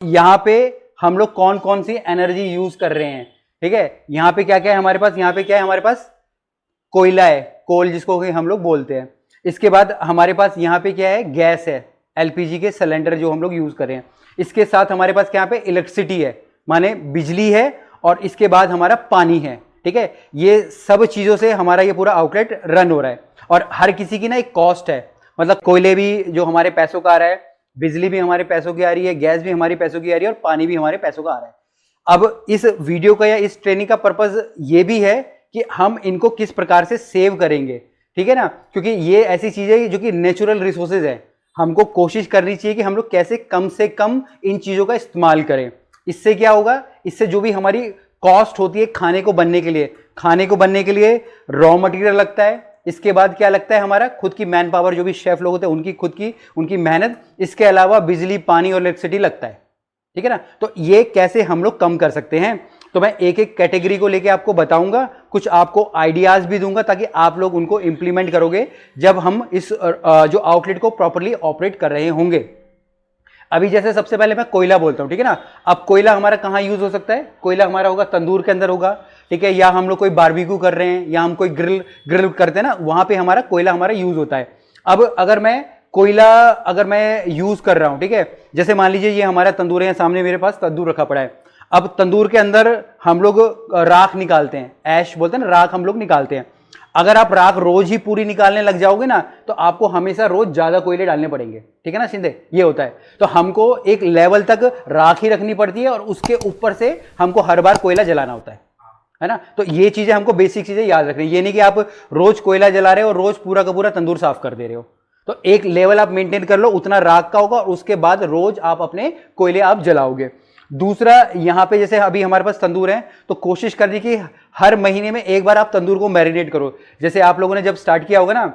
यहाँ पे हम लोग कौन कौन सी एनर्जी यूज कर रहे हैं, ठीक है। यहाँ पे क्या क्या है हमारे पास, यहाँ पे क्या है हमारे पास, कोयला है, कोल जिसको हम लोग बोलते हैं। इसके बाद हमारे पास यहाँ पे क्या है, गैस है, एलपीजी के सिलेंडर जो हम लोग यूज कर रहे हैं। इसके साथ हमारे पास क्या पे इलेक्ट्रिसिटी है, माने बिजली है, और इसके बाद हमारा पानी है, ठीक है। ये सब चीजों से हमारा ये पूरा आउटलेट रन हो रहा है, और हर किसी की ना एक कॉस्ट है, मतलब कोयले भी जो हमारे पैसों का आ रहा है, बिजली भी हमारे पैसों की आ रही है, गैस भी हमारे पैसों की आ रही है, और पानी भी हमारे पैसों का आ रहा है। अब इस वीडियो का या इस ट्रेनिंग का पर्पज ये भी है कि हम इनको किस प्रकार से सेव करेंगे, ठीक है ना, क्योंकि ये ऐसी चीज है जो कि नेचुरल रिसोर्सेज है। हमको कोशिश करनी चाहिए कि हम लोग कैसे कम से कम इन चीजों का इस्तेमाल करें। इससे क्या होगा, इससे जो भी हमारी कॉस्ट होती है खाने को बनने के लिए, खाने को बनने के लिए रॉ मटेरियल लगता है, इसके बाद क्या लगता है हमारा खुद की मैन पावर, जो भी शेफ लोग होते हैं उनकी खुद की उनकी मेहनत, इसके अलावा बिजली, पानी और इलेक्ट्रिसिटी लगता है, ठीक है ना। तो ये कैसे हम लोग कम कर सकते हैं, तो मैं एक एक कैटेगरी को लेके आपको बताऊंगा, कुछ आपको आइडियाज भी दूंगा ताकि आप लोग उनको इंप्लीमेंट करोगे जब हम इस जो आउटलेट को प्रॉपर्ली ऑपरेट कर रहे होंगे। अभी जैसे सबसे पहले मैं कोयला बोलता हूं, ठीक है ना। अब कोयला हमारा कहां यूज हो सकता है, कोयला हमारा होगा तंदूर के अंदर होगा, ठीक है, या हम लोग कोई बारबेक्यू कर रहे हैं, या हम कोई ग्रिल करते हैं ना, वहां पे हमारा कोयला हमारा यूज होता है। अब अगर मैं यूज कर रहा हूं, ठीक है, जैसे मान लीजिए ये हमारा तंदूर है, सामने मेरे पास तंदूर रखा पड़ा है। अब तंदूर के अंदर हम लोग राख निकालते हैं, ऐश बोलते हैं ना, राख हम लोग निकालते हैं। अगर आप राख रोज ही पूरी निकालने लग जाओगे ना, तो आपको हमेशा रोज ज्यादा कोयले डालने पड़ेंगे, ठीक है ना शिंदे, ये होता है। तो हमको एक लेवल तक राख ही रखनी पड़ती है, और उसके ऊपर से हमको हर बार कोयला जलाना होता है ना। तो ये चीजें हमको बेसिक चीजें याद रखनी है। ये नहीं कि आप रोज कोयला जला रहे हो और रोज पूरा का पूरा तंदूर साफ कर दे रहे हो। तो एक लेवल आप मेंटेन कर लो, उतना राख का होगा, और उसके बाद रोज आप अपने कोयले आप जलाओगे। दूसरा, यहां पे जैसे अभी हमारे पास तंदूर है, तो कोशिश करनी कि हर महीने में एक बार आप तंदूर को मैरिनेट करो। जैसे आप लोगों ने जब स्टार्ट किया होगा ना,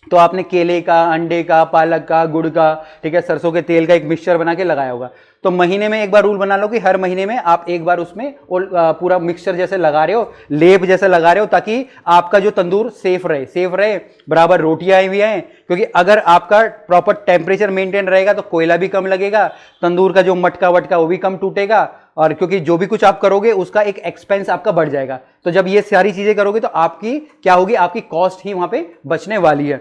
तो आपने केले का, अंडे का, पालक का, गुड़ का, ठीक है, सरसों के तेल का एक मिक्सचर बना के लगाया होगा। तो महीने में एक बार रूल बना लो कि हर महीने में आप एक बार उसमें पूरा मिक्सचर जैसे लगा रहे हो, लेप जैसे लगा रहे हो, ताकि आपका जो तंदूर सेफ रहे, बराबर रोटियां भी आए। क्योंकि अगर आपका प्रॉपर टेम्परेचर मेंटेन रहेगा तो कोयला भी कम लगेगा, तंदूर का जो मटका वटका वो भी कम टूटेगा, और क्योंकि जो भी कुछ आप करोगे उसका एक एक्सपेंस आपका बढ़ जाएगा। तो जब ये सारी चीजें करोगे तो आपकी क्या होगी, आपकी कॉस्ट ही वहां पे बचने वाली है।